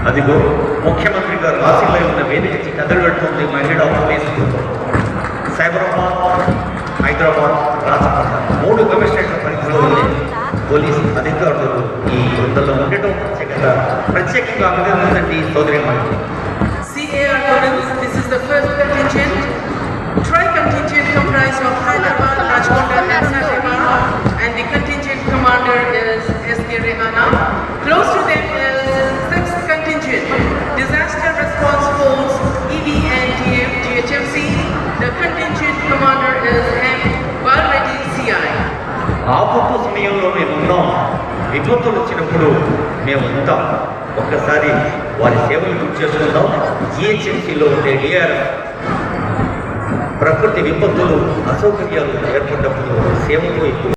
అదిగో ముఖ్యమంత్రి గారు రాశిలో ఉన్న వేదికకి కథలు పెడుతుంది మహిళా పోలీసు సైబరాబాద్, హైదరాబాద్, రాజపేట 3 కమిషనరేట్ల పరిధిలో ఉండే పోలీసు అధికారులు ఈ బృందంలో ఉండటం ప్రత్యేకంగా అభినందించండి సోదరి. CAR Lawrence, this is the first contingent. Tri-contingent comprised of Hyderabad, Rajkota and Satyabana, and the contingent commander is S.K. Rehana. Close to them is 6th contingent, Disaster Response Force, EV and DHFC. The contingent commander is M. Balreddy, CI. ఆపత్తు సమయంలో మేమున్నాం, విపత్తులు వచ్చినప్పుడు మేము ఉంటాం. ఒక్కసారి వారి సేవలు గుర్తు చేసుకుందాం. జిహెచ్ఎంసీలో ఉండే డిఆర్ఎఫ్ ప్రకృతి విపత్తులు, అసౌకర్యాలు ఏర్పడినప్పుడు సేవలు ఎక్కువ